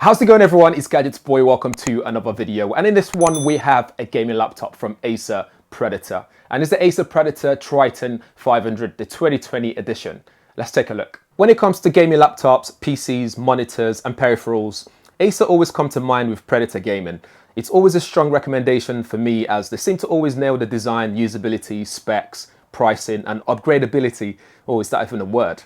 How's it going, everyone? It's GadgetsBoy. Welcome to another video. And in this one, we have a gaming laptop from Acer Predator. And it's the Acer Predator Triton 500, the 2020 edition. Let's take a look. When it comes to gaming laptops, PCs, monitors, and peripherals, Acer always come to mind with Predator gaming. It's always a strong recommendation for me as they seem to always nail the design, usability, specs, pricing, and upgradability. Oh, is that even a word?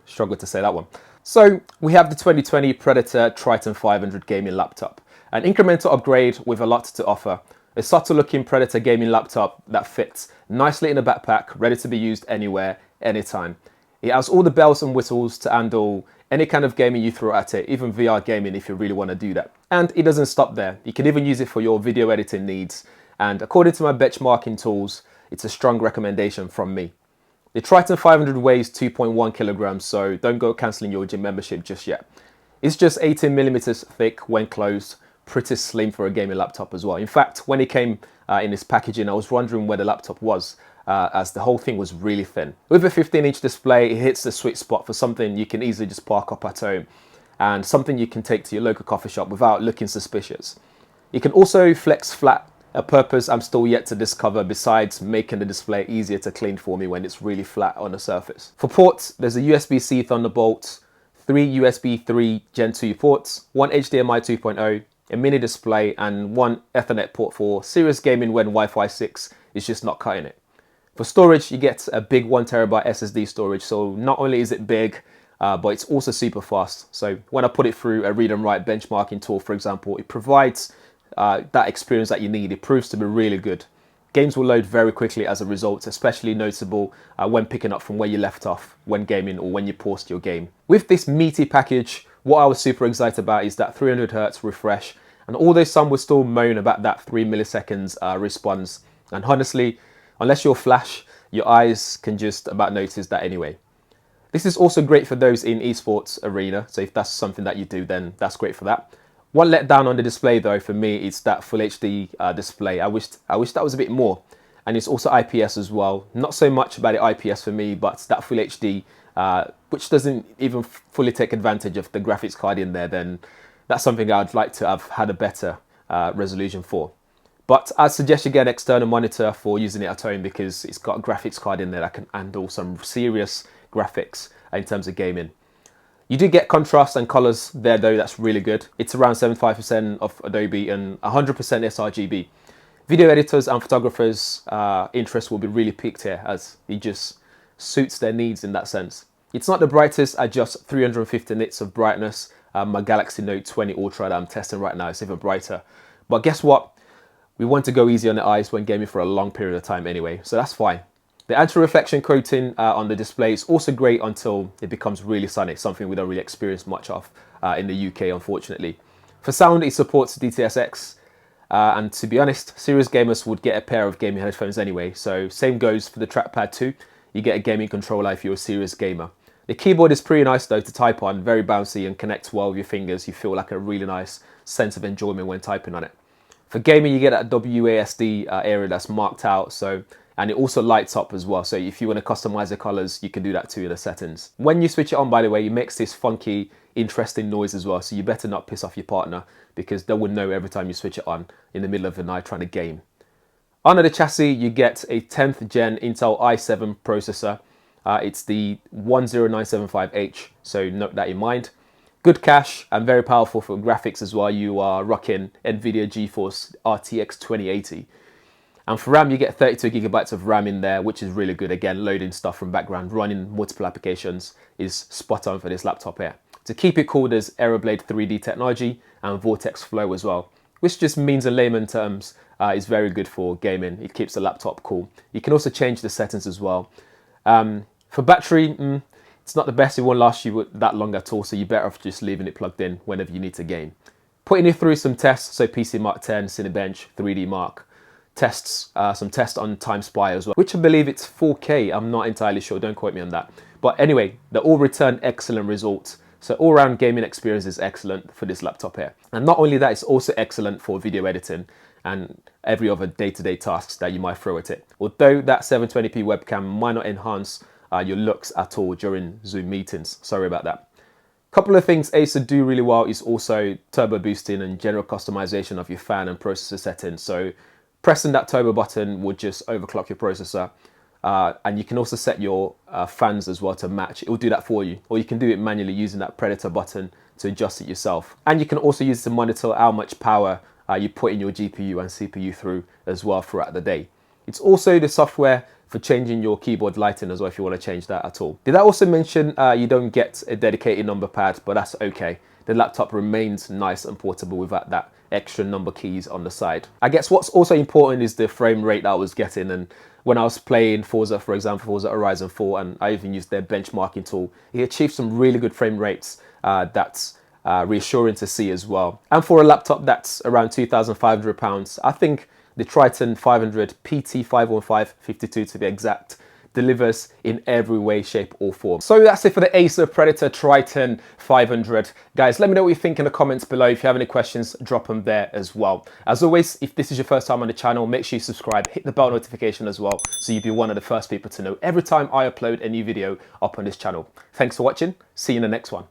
Struggled to say that one. So we have the 2020 Predator Triton 500 gaming laptop, an incremental upgrade with a lot to offer. A subtle looking Predator gaming laptop that fits nicely in a backpack, ready to be used anywhere, anytime. It has all the bells and whistles to handle any kind of gaming you throw at it, even VR gaming if you really want to do that. And it doesn't stop there. You can even use it for your video editing needs. And according to my benchmarking tools, it's a strong recommendation from me. The Triton 500 weighs 2.1 kilograms, so don't go cancelling your gym membership just yet. It's just 18 millimeters thick when closed, pretty slim for a gaming laptop as well. In fact, when it came in this packaging, I was wondering where the laptop was, as the whole thing was really thin. With a 15-inch display, it hits the sweet spot for something you can easily just park up at home and something you can take to your local coffee shop without looking suspicious. You can also flex flat, a purpose I'm still yet to discover besides making the display easier to clean for me when it's really flat on the surface. For ports, there's a USB-C Thunderbolt, 3 USB 3 Gen 2 ports, 1 HDMI 2.0, a mini display, and 1 Ethernet port for serious gaming when Wi-Fi 6 is just not cutting it. For storage, you get a big 1TB SSD storage, so not only is it big, but it's also super fast. So when I put it through a read and write benchmarking tool, for example, it provides that experience that you need. It proves to be really good. Games will load very quickly as a result, especially noticeable when picking up from where you left off when gaming or when you paused your game. With this meaty package, what I was super excited about is that 300 Hz refresh, and although some will still moan about that 3 milliseconds response, and honestly, unless you're Flash, your eyes can just about notice that anyway. This is also great for those in esports arena, so if that's something that you do, then that's great for that. One letdown on the display though for me is that Full HD display. I wish that was a bit more. And it's also IPS as well. Not so much about the IPS for me, but that Full HD, which doesn't even fully take advantage of the graphics card in there, then that's something I'd like to have had a better resolution for. But I'd suggest you get an external monitor for using it at home because it's got a graphics card in there that can handle some serious graphics in terms of gaming. You do get contrast and colors there though, that's really good. It's around 75% of Adobe and 100% sRGB. Video editors and photographers' interest will be really piqued here as it just suits their needs in that sense. It's not the brightest at just 350 nits of brightness. My Galaxy Note 20 Ultra that I'm testing right now is even brighter. But guess what? We want to go easy on the eyes when gaming for a long period of time anyway, so that's fine. The anti-reflection coating on the display is also great until it becomes really sunny, something we don't really experience much of in the UK, unfortunately. For sound, it supports DTS:X, and to be honest, serious gamers would get a pair of gaming headphones anyway, so same goes for the trackpad too. You get a gaming controller if you're a serious gamer. The keyboard is pretty nice though to type on, very bouncy and connects well with your fingers. You feel like a really nice sense of enjoyment when typing on it. For gaming, you get that WASD area that's marked out, and it also lights up as well, so if you want to customize the colors, you can do that too in the settings. When you switch it on, by the way, it makes this funky, interesting noise as well, so you better not piss off your partner because they will know every time you switch it on in the middle of the night trying to game. Under the chassis, you get a 10th gen Intel i7 processor. It's the 10975H, so note that in mind. Good cache and very powerful for graphics as well. You are rocking NVIDIA GeForce RTX 2080. And for RAM, you get 32 gigabytes of RAM in there, which is really good. Again, loading stuff from background, running multiple applications is spot on for this laptop here. To keep it cool, there's Aeroblade 3D technology and Vortex Flow as well, which just means in layman terms is very good for gaming. It keeps the laptop cool. You can also change the settings as well. For battery, it's not the best. It won't last you that long at all, so you're better off just leaving it plugged in whenever you need to game. Putting it through some tests, so PC Mark 10, Cinebench, 3D Mark. Some tests on Time Spy as well, which I believe it's 4K. I'm not entirely sure, don't quote me on that. But anyway, they all return excellent results. So all-round gaming experience is excellent for this laptop here. And not only that, it's also excellent for video editing and every other day-to-day tasks that you might throw at it. Although that 720p webcam might not enhance your looks at all during Zoom meetings. Sorry about that. Couple of things Acer do really well is also turbo boosting and general customization of your fan and processor settings. So pressing that turbo button would just overclock your processor. And you can also set your fans as well to match. It will do that for you. Or you can do it manually using that Predator button to adjust it yourself. And you can also use it to monitor how much power you put in your GPU and CPU through as well throughout the day. It's also the software for changing your keyboard lighting as well if you want to change that at all. Did I also mention you don't get a dedicated number pad, but that's okay. The laptop remains nice and portable without that extra number keys on the side. I guess what's also important is the frame rate that I was getting, and when I was playing Forza, for example, Forza Horizon 4, and I even used their benchmarking tool, it achieved some really good frame rates that's reassuring to see as well. And for a laptop that's around £2,500, I think the Triton 500 PT51552 to be exact delivers in every way, shape or form. So that's it for the Acer Predator Triton 500. Guys, let me know what you think in the comments below. If you have any questions, drop them there as well. As always, if this is your first time on the channel, make sure you subscribe, hit the bell notification as well, so you'll be one of the first people to know every time I upload a new video up on this channel. Thanks for watching. See you in the next one.